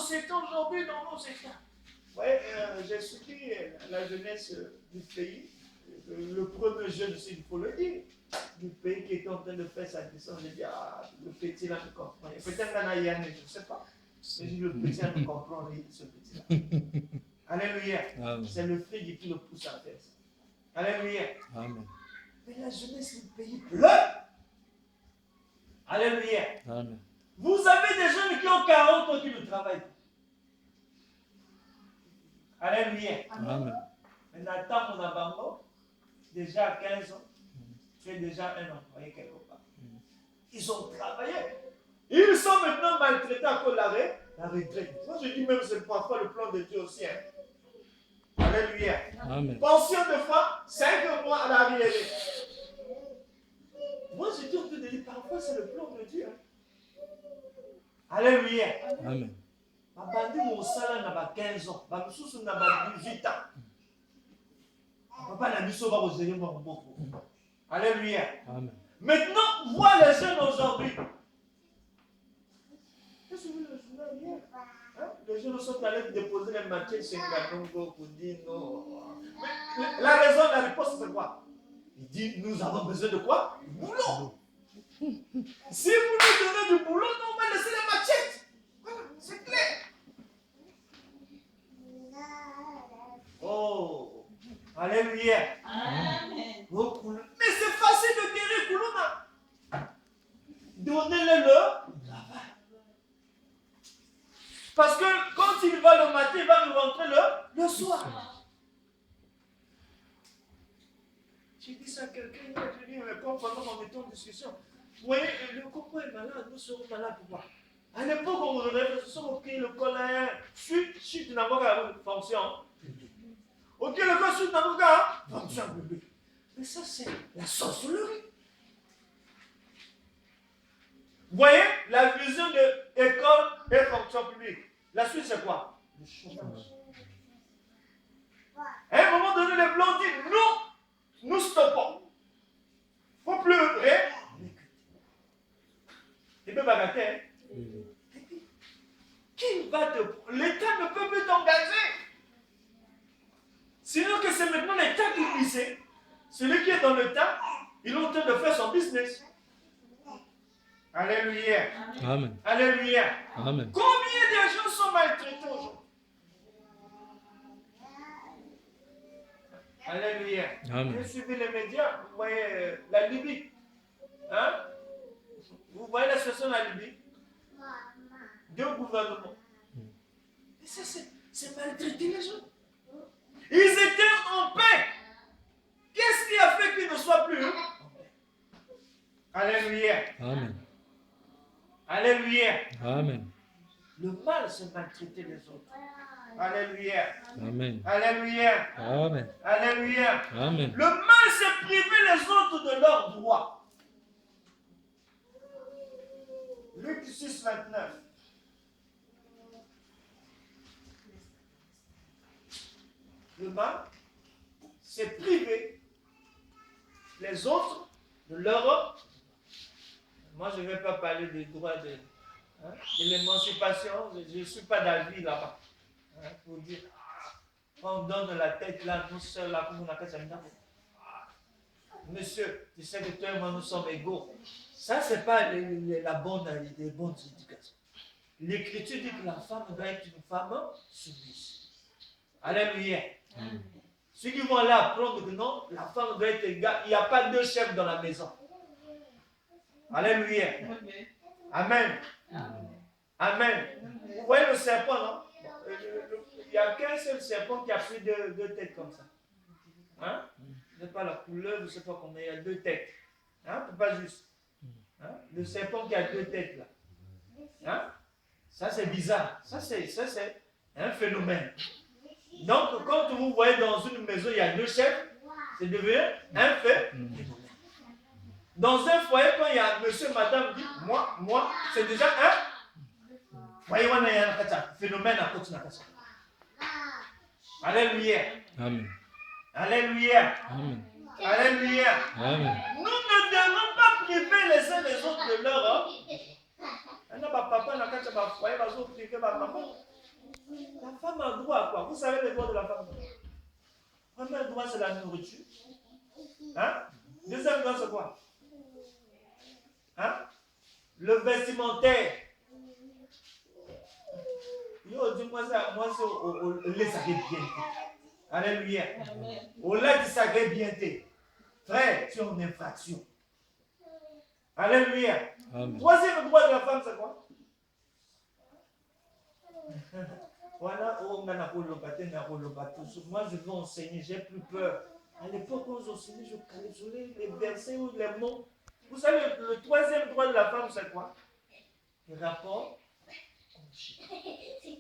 sociétés aujourd'hui, dans nos États. Vous voyez, j'ai suivi la jeunesse du pays. Le premier jeune, s'il faut le dire, du pays qui est en train de faire sa descente. J'ai dit, ah, le petit là me comprend. Peut-être qu'en Yann, je ne sais pas. Mais le petit là me comprend, ce petit là. Alléluia. C'est le fruit qui le pousse à faire ça. Alléluia. Amen. Mais la jeunesse du pays pleure. Alléluia. Amen. Vous avez des jeunes qui ont 40 ans qui ne travaillent pas. Alléluia. Amen. Mais Nathan Monabango, déjà à 15 ans, tu es déjà un employé quelque part. Ils ont travaillé. Ils sont maintenant maltraités à cause de la retraite. Moi je dis même que c'est parfois le plan de Dieu aussi. Hein. Alléluia. Amen. Pension de femme, 5 mois à l'arrivée. Moi je dis en train de dire parfois c'est le plan de Dieu. Hein. Alléluia. Amen. Abandi mon salaire n'a 15 ans. Baboussou n'a 18 ans. Papa n'a mis ça au Seigneur mon beaucoup. Alléluia. Amen. Maintenant, vois les jeunes aujourd'hui. Qu'est-ce que vous voulez le journal hier? Hein? Les jeunes sont allés déposer les matières chez Nganongo pour dire non. Mais la raison de la réponse, c'est quoi? Il dit, nous avons besoin de quoi? Du boulot. Si vous nous donnez du boulot, on va laisser les machettes. Voilà, c'est clair. Oh, alléluia. Amen. Mais c'est facile de guérir Koulouna. Donnez-le le travail. Parce que quand il va le matin, il va nous rentrer le soir. J'ai dit ça à quelqu'un, il a dit, mais quand pendant qu'on était en discussion, vous voyez, le coco est malade, nous serons malades pourquoi? À l'époque, on nous réfléchissons, ok, le colère, chute d'abord à une fonction. Ok, le corps chute d'abord à une fonction publique. Mais ça, c'est la sorcellerie. Vous voyez, la vision de école et fonction publique. La suite, c'est quoi? Le chômage. À un moment donné, les blancs disent, nous stoppons. Il ne faut plus recruter. Et bien, bagatelle. Qui va te... L'État ne peut plus t'engager. Sinon que c'est maintenant l'État qui dit. Celui qui est dans l'État, il est en train de faire son business. Alléluia. Amen. Alléluia. Amen. Combien de gens sont maltraités aujourd'hui? Alléluia. Amen. Vous suivez les médias, vous voyez la Libye. Hein? Vous voyez la situation de la Libye? 2 gouvernements. Et ça, c'est maltraiter les gens. Ils étaient en paix. Qu'est-ce qui a fait qu'ils ne soient plus en paix? Alléluia. Amen. Alléluia. Amen. Le mal, c'est maltraiter les autres. Alléluia. Amen. Alléluia. Amen. Alléluia. Amen. Le mal, c'est priver les autres de leurs droits. Luc 6, 29. Le mal, c'est priver les autres de leurs. Moi, je ne vais pas parler des droits de l'émancipation. Je ne suis pas d'avis là-bas. Hein, pour dire, quand on donne la tête là, nous seuls là, comme on appelle ça, monsieur, tu sais que toi et moi, nous sommes égaux. Ça, ce n'est pas les bonnes éducations. L'Écriture dit que la femme doit être une femme soumise. Alléluia. Ceux qui vont là apprendre que non, la femme doit être égale. Il n'y a pas 2 chefs dans la maison. Alléluia. Amen. Amen. Vous voyez le serpent, non? Il n'y a qu'un seul serpent qui a pris 2 têtes comme ça. Hein? Je ne sais pas la couleur, je ne sais pas combien, il y a 2 têtes. Hein? C'est pas juste. Hein? Le serpent qui a 2 têtes là. Hein? Ça c'est bizarre. Ça c'est un phénomène. Donc quand vous voyez dans une maison, il y a 2 chefs, c'est devenu un phénomène. Dans un foyer, quand il y a monsieur, madame dit, moi, c'est déjà un. Voyez, on a un phénomène à côté de la personne. Alléluia. Amen. Alléluia. Amen. Alléluia. Amen. Nous ne devons pas priver les uns les autres de leur. Non, papa n'a pas de foyer, va priver ma maman. La femme a droit à quoi? Vous savez les droits de la femme? Premier droit, c'est la nourriture. Hein? Deuxième droit, c'est quoi? Hein? Le vestimentaire. Yo, dis-moi ça, moi, c'est au lait sacré bien. Alléluia. Au lait sacré bien. Frère, tu es en infraction. Alléluia. Troisième droit de la femme, c'est quoi? Voilà, moi je veux enseigner, j'ai plus peur. À l'époque, quand j'enseignais, je calculais les versets ou les mots. Vous savez, le troisième droit de la femme, c'est quoi? Le rapport conjugal.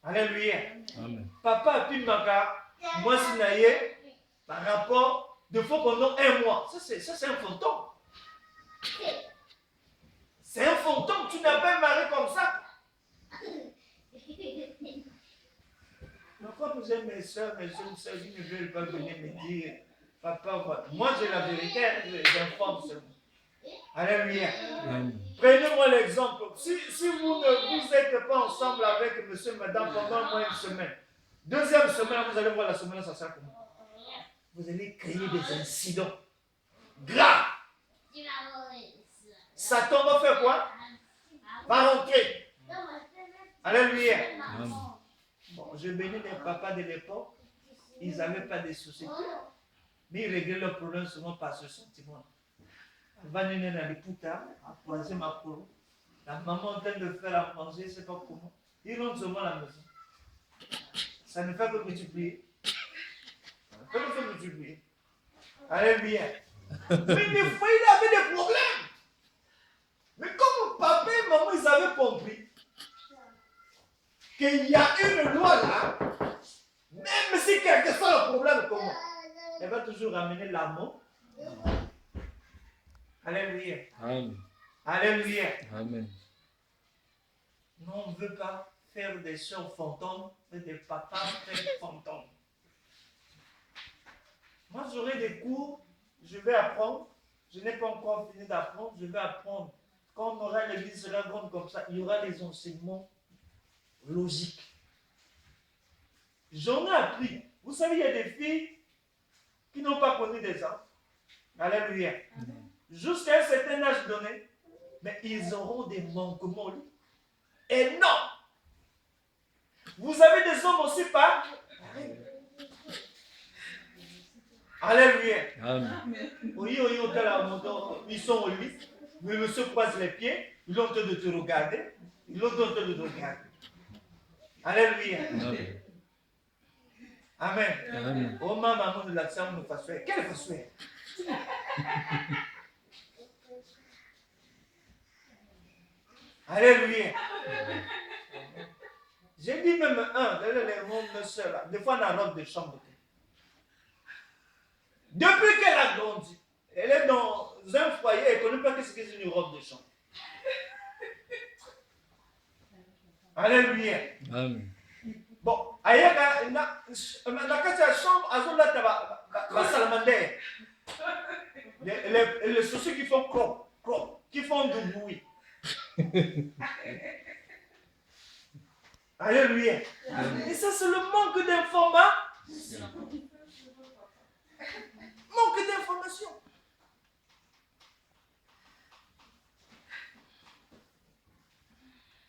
Alléluia. Amen. Papa, puis Maka, moi, Sinaye, par rapport, de fois pendant un mois. Ça, c'est un fantôme. C'est un fantôme, tu n'as pas un mari comme ça. Pourquoi vous êtes mes soeurs, mes jeunes soeurs, qui ne veulent pas venir me dire, papa, moi j'ai la vérité, j'informe seulement. Alléluia. Prenez-moi l'exemple. Si vous ne vous êtes pas ensemble avec monsieur et madame pendant au moins une semaine, deuxième semaine, vous allez voir la semaine, ça sera comment? Vous allez créer des incidents graves. Satan va faire quoi? Va rentrer. Alléluia. Bon, je bénis les papas de l'époque, ils n'avaient pas de soucis. Mais ils réglaient leurs problèmes souvent par ce sentiment. Elle va venir dans les poutards, à croiser ma cour. La maman en train de faire à manger, je ne sais pas comment. Ils rentrent seulement à la maison. Ça ne fait que multiplier. Ça ne fait que multiplier. Alléluia. Mais des fois, il avait des problèmes. Mais comme papa et maman, ils avaient compris qu'il y a une loi là, même si quel que soit le problème, comment? Elle va toujours ramener l'amour. Alléluia. Amen. Alléluia. Amen. Nous, on ne veut pas faire des soeurs fantômes, mais des papas frères fantômes. Moi, j'aurai des cours, je vais apprendre. Je n'ai pas encore fini d'apprendre, je vais apprendre. Quand on aura l'église sera grande comme ça, il y aura des enseignements logiques. J'en ai appris. Vous savez, il y a des filles qui n'ont pas connu des hommes. Alléluia. Jusqu'à un certain âge donné, mais ils auront des manquements énormes. Vous avez des hommes aussi pas. Alléluia. Amen. Oui, ils sont au lit, mais monsieur croise les pieds, ils ont en train de te regarder, ils ont en train de te regarder. Alléluia. Amen. Amen. Amen. Oh maman de l'accent nous fasse faire. Quelle fasse faire? Alléluia. J'ai dit même les rondes sœurs là, des fois dans la robe de chambre. Depuis qu'elle a grandi, elle est dans un foyer, elle ne connaît pas ce que c'est une robe de chambre. Alléluia. Amen. Bon, ailleurs, la chambre, la salamander. Les soucis qui font crop, qui font du bruit. Alléluia. Amen. Et ça, c'est le manque d'information. Manque d'information.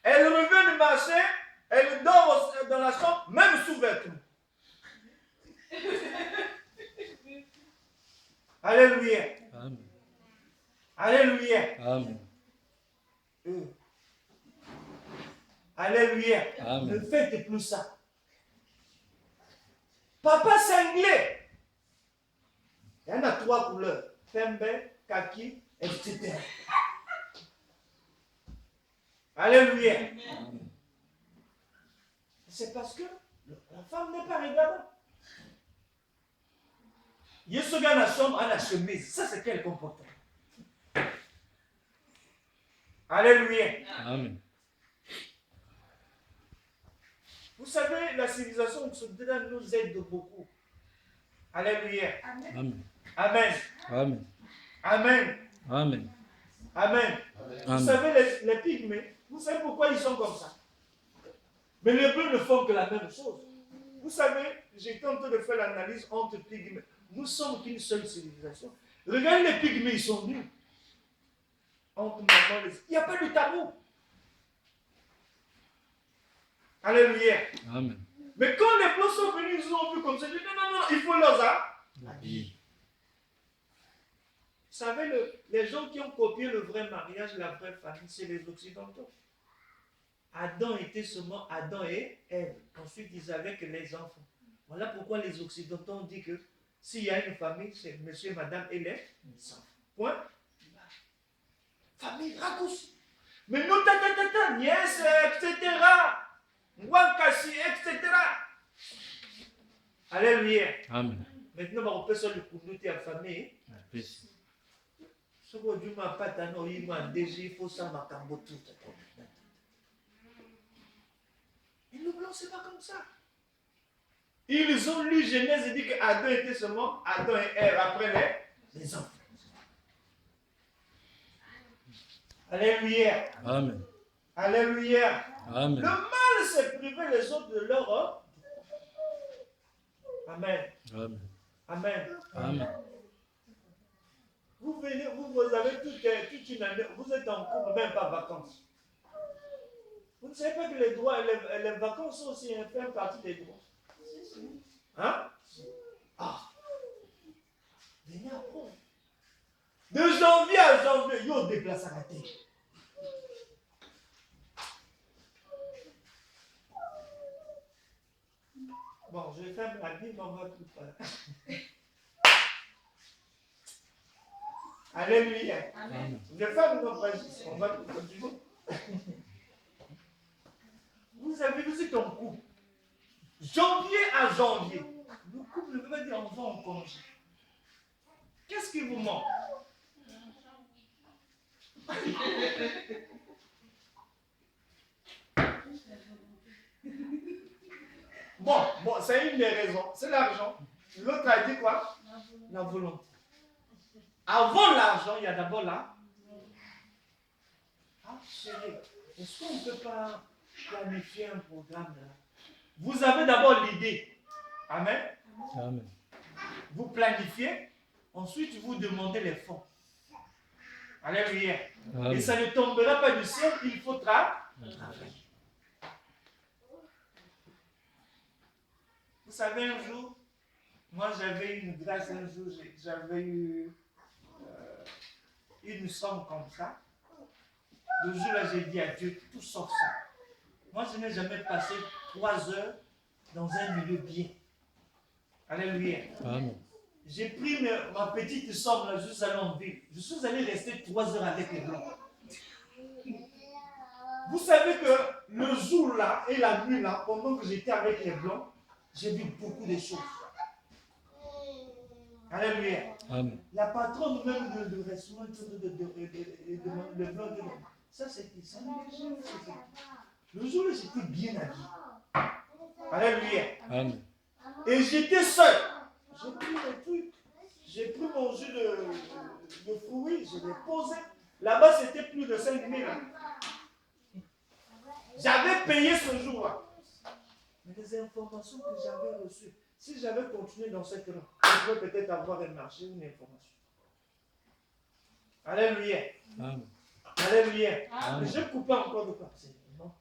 Elle revient du marché, elle dort dans la chambre, même sous vêtements. Alléluia. Amen. Alléluia. Amen. Alléluia. Amen. Ne faites plus ça. Papa cinglé. Il y en a 3 couleurs. Pembe, kaki, etc. Alléluia. Amen. C'est parce que la femme n'est pas regardante. Il y a ce gars dans la chambre, à la chemise. Ça, c'est quel comportement? Alléluia. Amen. Vous savez, la civilisation occidentale nous aide beaucoup. Alléluia. Amen. Amen. Amen. Amen. Amen. Amen. Vous savez, les pygmées, vous savez pourquoi ils sont comme ça? Mais les bleus ne font que la même chose. Vous savez, j'étais en train de faire l'analyse entre pygmées. Nous sommes qu'une seule civilisation. Regardez les pygmées, ils sont nus. Entre maman les... Il n'y a pas de tabou. Alléluia. Amen. Mais quand les blancs sont venus, ils ont vu comme ça. Ils disent non, il faut leur habiller. Vous savez, les gens qui ont copié le vrai mariage, la vraie famille, c'est les Occidentaux. Adam était seulement Adam et Ève. Ensuite, ils avaient que les enfants. Voilà pourquoi les Occidentaux ont dit que s'il y a une famille, c'est monsieur, madame et les enfants. Point. Famille raccourcie. Mais nous, nièce, etc. Wankasi, etc. Alléluia. Amen. Maintenant, on peut se le conduire à la famille. Ce que Dieu m'a pas tanné, il m'a déjà, il faut ça, ma cambo tout. Et le blanc, c'est pas comme ça. Ils ont lu Genèse et dit que Adam était seulement Adam et Ève après les enfants. Alléluia. Amen. Alléluia. Amen. Le mal, c'est priver les autres de leur droit. Amen. Amen. Amen. Amen. Vous venez, vous avez toute une année, vous êtes en cours, même pas vacances. Vous ne savez pas que les droits, les vacances sont aussi une partie des droits. Hein? Ah! Venez apprendre. De janvier à janvier, yo déplace à la tête. Bon, je vais faire ma vie, mais on va tout faire. Alléluia. Amen. Les femmes n'ont pas dit, on va tout continuer. Vous avez vu, c'est ton couple. Janvier à janvier. Le couple ne peut pas dire on va en congé. Qu'est-ce qui vous manque? Bon, c'est une des raisons. C'est l'argent. L'autre a dit quoi? La volonté. Avant l'argent, il y a d'abord là. Ah, chérie, est-ce qu'on ne peut pas planifier un programme là? Vous avez d'abord l'idée. Amen. Amen. Vous planifiez, ensuite vous demandez les fonds. Alléluia. Amen. Et ça ne tombera pas du ciel, il faut travailler. Vous savez, un jour, moi j'avais une grâce, un jour, j'avais eu une somme comme ça. Le jour-là, j'ai dit à Dieu, tout sauf ça. Moi, je n'ai jamais passé 3 heures dans un milieu bien. Alléluia. Amen. J'ai pris ma petite somme là, juste allé en ville. Je suis allé rester 3 heures avec les blancs. Vous savez que le jour là et la nuit là, pendant que j'étais avec les blancs, j'ai vu beaucoup de choses. Alléluia. Amen. La patronne même de restaurant de blanc de ça c'était ça. Le jour là j'étais bien habillé. Alléluia. Amen. Et j'étais seul. J'ai pris mes trucs. J'ai pris mon jus de fruits, je l'ai posé. Là-bas, c'était plus de 5 000. J'avais payé ce jour-là. Mais les informations que j'avais reçues, si j'avais continué dans cette rue, je pourrais peut-être avoir un marché ou une information. Alléluia. Amen. Alléluia. Amen. Je ne coupe pas encore de passer. Non.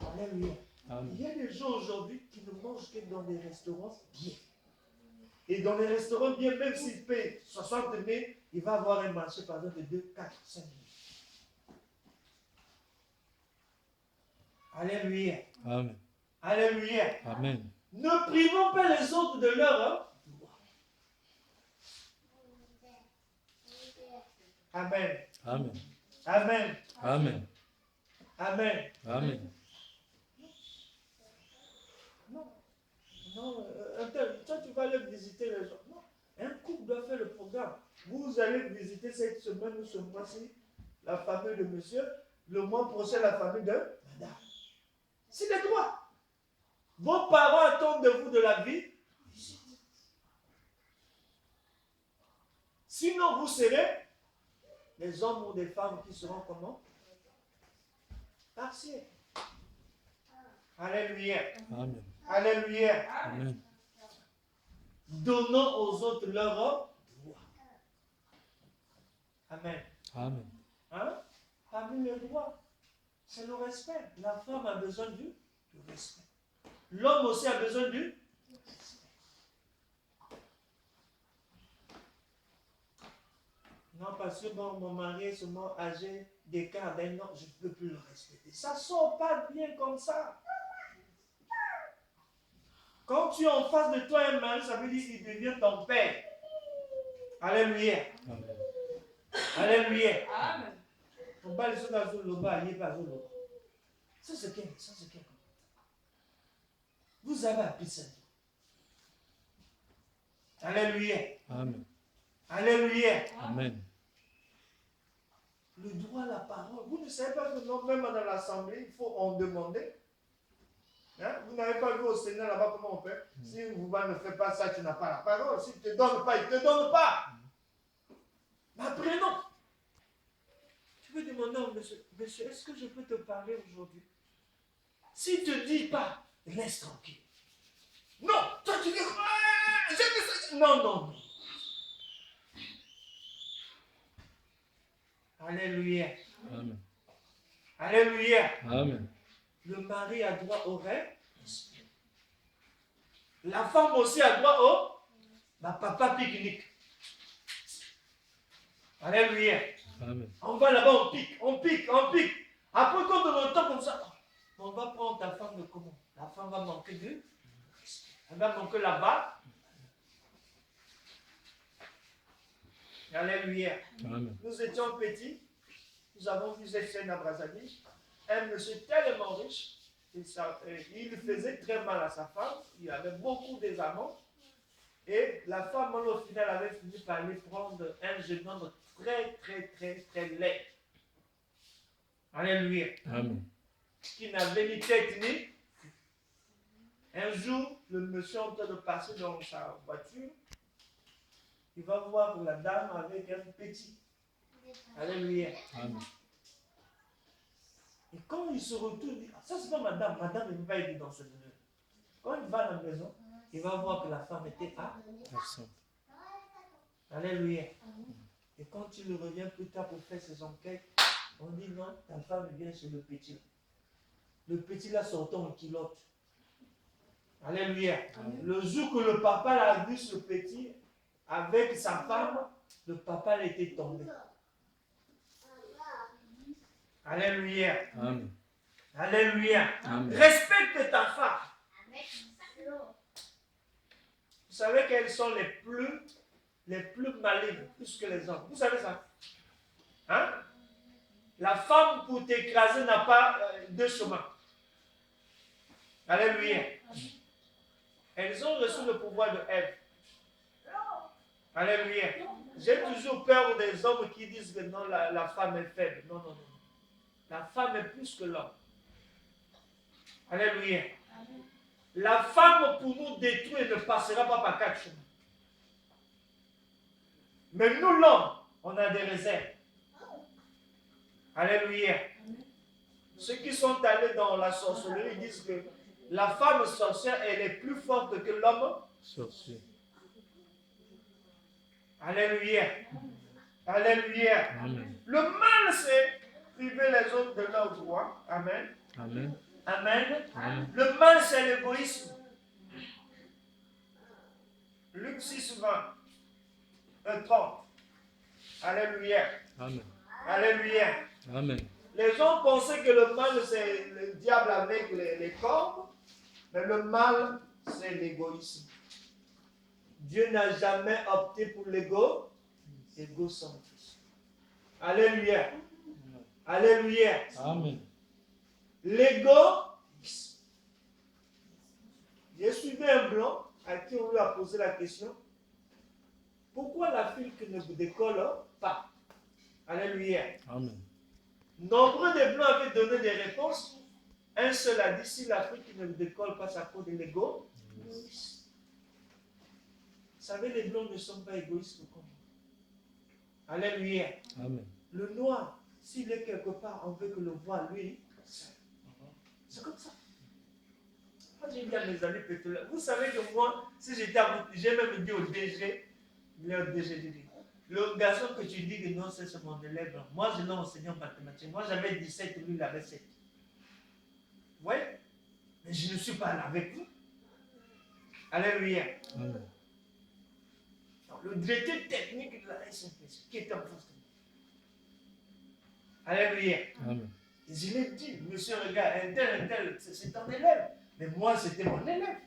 Alléluia. Amen. Il y a des gens aujourd'hui qui ne mangent que dans des restaurants bien. Et dans les restaurants bien, même s'ils payent 60 000, il va avoir un marché par exemple de 2, 4, 5 000. Alléluia. Amen. Alléluia. Amen. Ne privons pas les autres de leur droit. Amen. Amen. Amen. Amen. Amen. Amen. Non, toi tu vas aller visiter les gens. Non, un couple doit faire le programme. Vous allez visiter cette semaine ou ce mois-ci la famille de monsieur, le mois prochain la famille de madame. C'est les droits. Vos parents attendent de vous de la vie. Sinon, vous serez les hommes ou des femmes qui seront comment? Par siècles. Alléluia. Amen. Alléluia. Amen. Donnant aux autres leur droit. Amen. Amen. Hein? Parmi les droits, c'est le respect. La femme a besoin du respect. L'homme aussi a besoin du respect. Non, parce que bon, mon mari est seulement âgé d'écart d'un an, je ne peux plus le respecter. Ça ne sort pas bien comme ça. Quand tu es en face de toi un mari, ça veut dire qu'il devient ton père. Alléluia. Amen. Alléluia. Amen. On parle de ce dans le loba, il n'y a pas de loba. Ça c'est quel? Vous avez appris ça. Alléluia. Amen. Alléluia. Amen. Le droit à la parole. Vous ne savez pas que non, même dans l'assemblée, il faut en demander. Hein? Vous n'avez pas vu au Sénat là-bas comment on fait. Si vous ne faites pas ça, tu n'as pas la parole. Si tu ne te donnes pas, il ne te donne pas. Mais après, non. Tu peux demander au monsieur, monsieur, est-ce que je peux te parler aujourd'hui? S'il ne te dit pas, laisse tranquille. Non, toi tu dis, non, non, non. Alléluia. Amen. Alléluia. Amen. Le mari a droit au respect. La femme aussi a droit au papa pique-nique. Alléluia. Amen. On va là-bas, on pique, on pique, on pique. Après, quand on entend comme ça, on va prendre ta femme de comment? La femme va manquer de respect. Elle va manquer là-bas. Alléluia. Amen. Nous étions petits. Nous avons vu cette scène à Brazzaville. Un monsieur tellement riche, il faisait très mal à sa femme. Il avait beaucoup des amants. Et la femme, au final, avait fini par lui prendre un jeune homme très, très, très, très laid. Alléluia. Amen. Qui n'avait ni tête ni. Un jour, le monsieur est en train de passer dans sa voiture. Il va voir la dame avec un petit. Alléluia. Amen. Et quand il se retourne, il dit, ah, ça c'est pas madame, madame ne peut pas être dans ce lieu. Quand il va à la maison, il va voir que la femme était Absent. Alléluia. Et quand il revient plus tard pour faire ses enquêtes, on dit non, ta femme vient chez le petit. Le petit là sortant en culotte. Alléluia. Le jour que le papa l'a vu ce petit avec sa femme, le papa était tombé. Alléluia. Amen. Alléluia. Amen. Respecte ta femme. Vous savez quelles sont les plus malignes, plus que les hommes. Vous savez ça? Hein? La femme pour t'écraser n'a pas deux chemins. Alléluia. Elles ont reçu le pouvoir de Ève. Alléluia. J'ai toujours peur des hommes qui disent que non, la femme est faible. Non, non, non. La femme est plus que l'homme. Alléluia. La femme pour nous détruire ne passera pas par quatre chemins. Mais nous, l'homme, on a des réserves. Alléluia. Ceux qui sont allés dans la sorcellerie disent que la femme sorcière, elle est plus forte que l'homme sorcier. Alléluia. Alléluia. Amen. Le mal, c'est priver les autres de leurs droits. Amen. Amen. Amen. Amen. Le mal, c'est l'égoïsme. Luc 6, 20. 30. Alléluia. Amen. Alléluia. Amen. Les gens pensaient que le mal, c'est le diable avec les cornes, mais le mal, c'est l'égoïsme. Dieu n'a jamais opté pour l'égocentrisme. Alléluia. Alléluia. Amen. L'égoïsme. J'ai suivi un blanc à qui on lui a posé la question, pourquoi l'Afrique ne vous décolle pas? Alléluia. Amen. Nombreux des blancs avaient donné des réponses. Un seul a dit, si l'Afrique ne décolle pas, c'est à cause de l'égoïsme. Vous savez, les blancs ne sont pas égoïstes comme nous. Alléluia. Amen. Le noir, s'il est quelque part, on veut que le voit lui seul. C'est comme ça. Moi, j'ai dit à mes amis pétroliers, vous savez que moi, si j'étais à vous, j'ai même dit au DG, le garçon que tu dis que non, c'est mon élève, moi je l'ai enseigné en mathématiques. Moi j'avais 17, lui il avait 7. Vous voyez? Mais je ne suis pas là avec vous. Alléluia. Amen. Le directeur technique de la SNPC qui était en face de moi. Alléluia. Amen. Je l'ai dit, monsieur, regarde, un tel, c'est ton élève. Mais moi, c'était mon élève.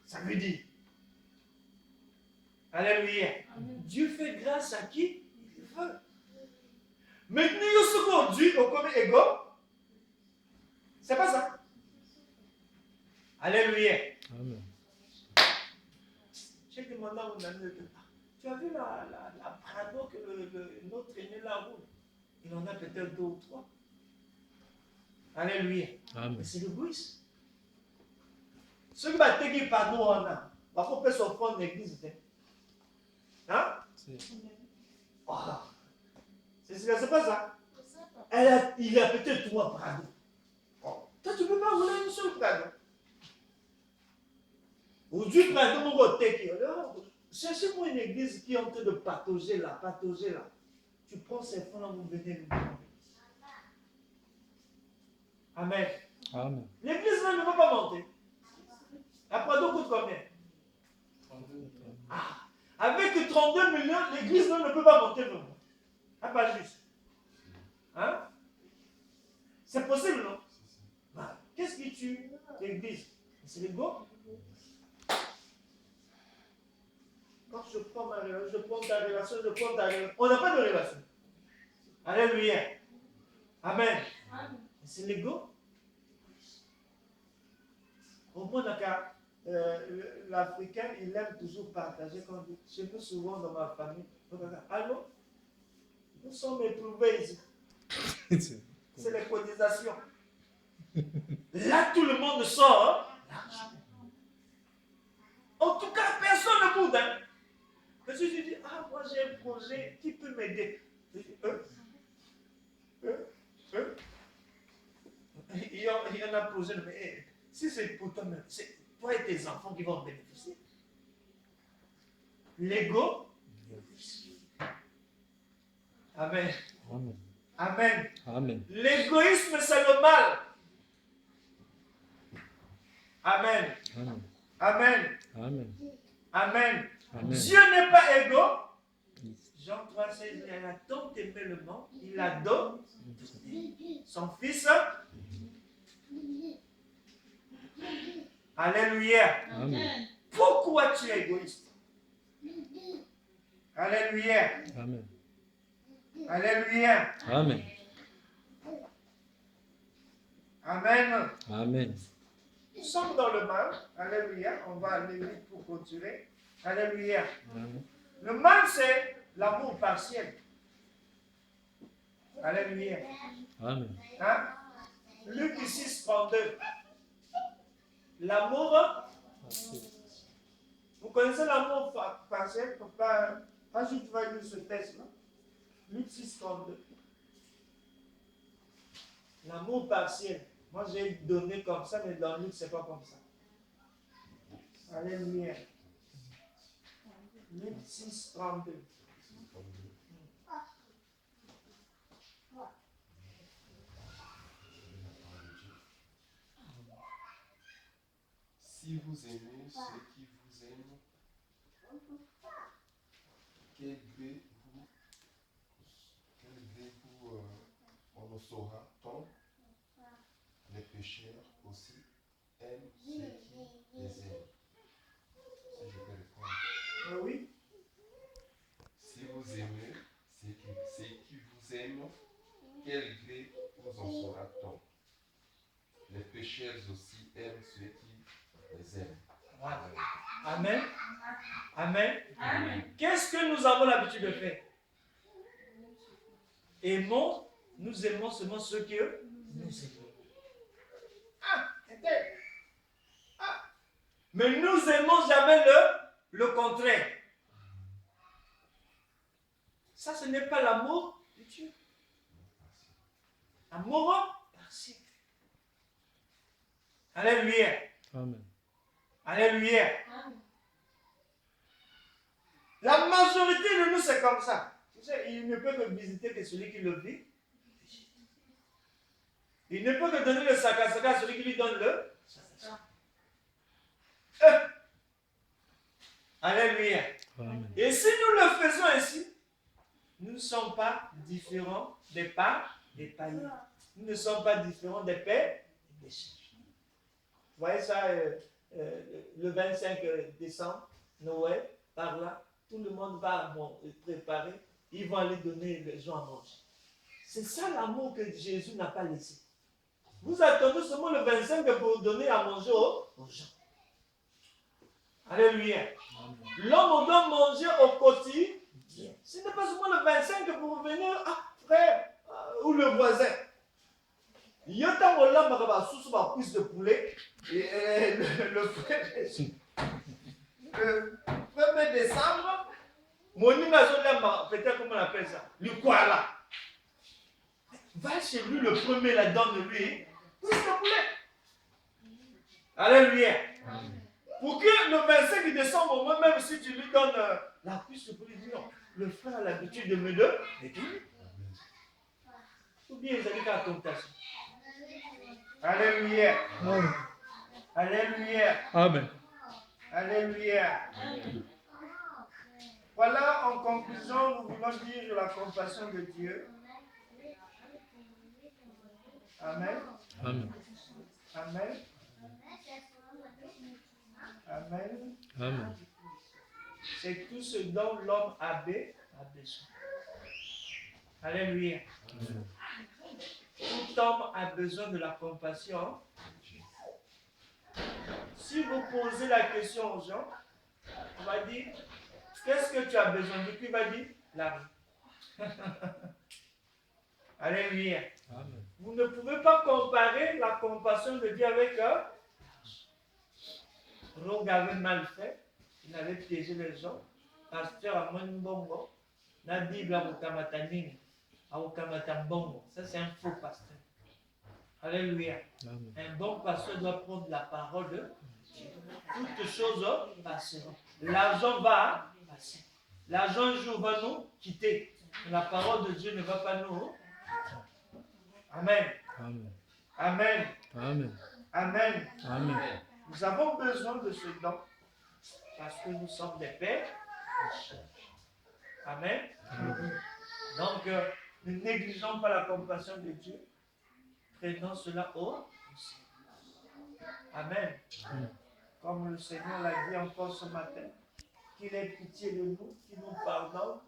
Ça veut dire. Alléluia. Amen. Dieu fait grâce à qui il veut. Maintenant, il y a Dieu au comme ego. C'est pas ça. Alléluia. Amen. J'ai demandé à mon ami, tu as vu la Prado que notre aîné là roule? Il en a peut-être 2 ou 3. Alléluia. Amen. Mais c'est l'égoïsme. Ceux qui battent qui pardon on a. Parfois on peut s'offrir en église. Hein? Oh. C'est pas ça. Il a peut-être 3 Prado. Oh. Toi tu ne peux pas rouler une seule Prado. Aujourd'hui, Prado, on va cherchez-moi une église qui est en train de patauger là. Tu prends ces fonds là, vous venez nous demander. Amen. Amen. L'église là ne va pas monter. La Prado coûte combien? 32. Ah, avec 32 millions, l'église là ne peut pas monter vraiment. Ah, pas juste. Hein? C'est possible, non? Ah, qu'est-ce qui tue l'église? C'est l'ego. Quand je prends ma relation, je prends ta relation. On n'a pas de relation. Alléluia. Amen. C'est l'ego. Au moins, l'Africain, il aime toujours partager. Chez nous, souvent dans ma famille, allô? Nous sommes éprouvés ici. C'est les cotisations. Là, tout le monde sort. En tout cas, personne ne boude. Hein? Parce que je dis, moi j'ai un projet qui peut m'aider. Il y en a un projet, mais si c'est pour toi, c'est toi et tes enfants qui vont en bénéficier. L'ego. Amen. Amen. Amen. Amen. L'égoïsme, c'est le mal. Amen. Amen. Amen. Amen. Amen. Amen. Dieu n'est pas égo. Jean 3, 16, il a tant aimé le monde, il a donné son fils. Alléluia. Amen. Pourquoi tu es égoïste? Alléluia. Amen. Alléluia. Amen. Amen. Amen. Nous sommes dans le mal. Alléluia. On va aller vite pour continuer. Alléluia. Amen. Le mal, c'est l'amour partiel. Alléluia. Amen. Hein? Luc 6, 32. L'amour partiel. Vous connaissez l'amour partiel? Pas juste va lire ce texte-là. Luc 6, 32. L'amour partiel. Moi, j'ai donné comme ça, mais dans Luc, ce n'est pas comme ça. Alléluia. Luc 6, 32. Si vous aimez ceux qui vous aiment, quel gré vous en saura-t-on? Les pécheurs aussi aiment ceux qui les aiment. Si je peux répondre. Oui. Si vous aimez ceux qui vous aiment, quel gré vous en saura-t-on? Les pécheurs aussi aiment ceux qui les aiment. Voilà. Amen. Amen. Amen. Qu'est-ce que nous avons l'habitude de faire? Nous aimons seulement ceux qui nous aiment. Mais nous aimons jamais le contraire. Ça, ce n'est pas l'amour de Dieu. Amour partiel. Alléluia. Amen. Alléluia. La majorité de nous, c'est comme ça. Tu sais, il ne peut que visiter que celui qui le vit. Il ne peut que donner le sac à celui qui lui donne le sac. Alléluia. Amen. Et si nous le faisons ainsi, nous ne sommes pas différents des païens. Nous ne sommes pas différents des pères et des chefs. Vous voyez ça, le 25 décembre, Noël, par là, tout le monde va préparer, ils vont aller donner les gens à manger. C'est ça l'amour que Jésus n'a pas laissé. Vous attendez seulement le 25 pour donner à manger aux gens. Alléluia. L'homme doit manger au quotidien. Ce n'est pas seulement le 25 pour venir, frère, ou le voisin. Il y a tant de l'homme qui va sous ma cuisse de poulet. Et le 1er décembre, mon image, peut-être comment on appelle ça, le koala. Va chez lui, le premier, la donne-lui, cuisse de poulet. Alléluia. Pour que le 25 décembre, moi-même, si tu lui donnes la cuisse de poulet, dis non, le frère a l'habitude de me donner. Ou bien ils allaient à la tentation. Alléluia. Amen. Alléluia. Amen. Alléluia. Voilà, en conclusion, nous voulons dire la compassion de Dieu. Amen. Amen. Amen. Amen. Amen. C'est tout ce dont l'homme a besoin. Alléluia. Amen. Tout homme a besoin de la compassion. Si vous posez la question aux gens, on va dire, qu'est-ce que tu as besoin de? Qui va dire? L'argent. Alléluia. Amen. Vous ne pouvez pas comparer la compassion de Dieu avec Rogue avait mal fait. Il avait piégé les gens. Pasteur a moins bongo. La Bible a Wukamataning. A Wukamatambongo. Ça, c'est un faux pasteur. Alléluia. Amen. Un bon pasteur doit prendre la parole de Dieu. Toutes choses passeront. L'argent va passer. L'argent un jour va nous quitter. La parole de Dieu ne va pas nous. Amen. Amen. Amen. Amen. Amen. Amen. Nous avons besoin de ce don parce que nous sommes des pères. Amen. Donc, ne négligeons pas la compassion de Dieu. Prenons cela au sérieux. Amen. Comme le Seigneur l'a dit encore ce matin, qu'il ait pitié de nous, qu'il nous pardonne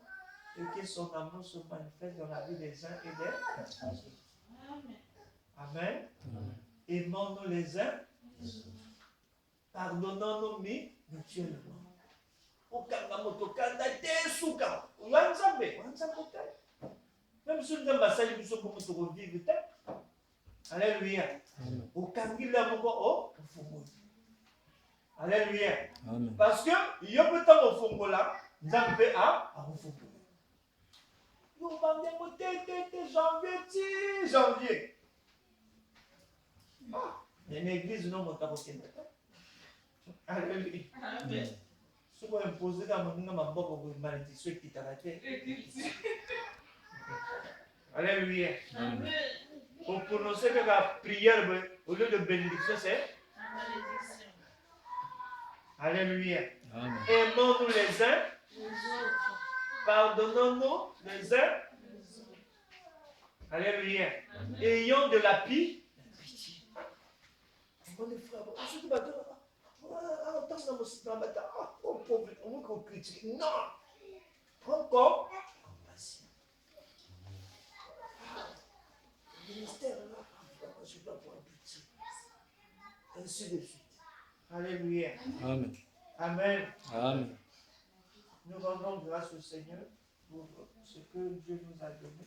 et que son amour se manifeste dans la vie des uns et des autres. Amen. Aimons-nous les uns. Pardonnons-nous mutuellement. Même si nous avons ça, nous sommes vivre. Alléluia. Alléluia. Parce que il y a peut être au fond là, nous avons fait à janvier. Il y a une église non monta au Kenya. Alléluia. Si vous imposez dans mon nom, ma boque, vous malédicez qui t'a raté. Alléluia. Pour prononcer que la prière, au lieu de bénédiction, c'est Alléluia. Aimons-nous les uns, pardonnons-nous les uns. Alléluia. Ayons de la pitié. Mon frère, on critique. Non. Prends comme compassion. Le ministère là, je dois avoir pitié. Ainsi de suite. Alléluia. Amen. Amen. Amen. Nous rendons grâce au Seigneur pour ce que Dieu nous a donné.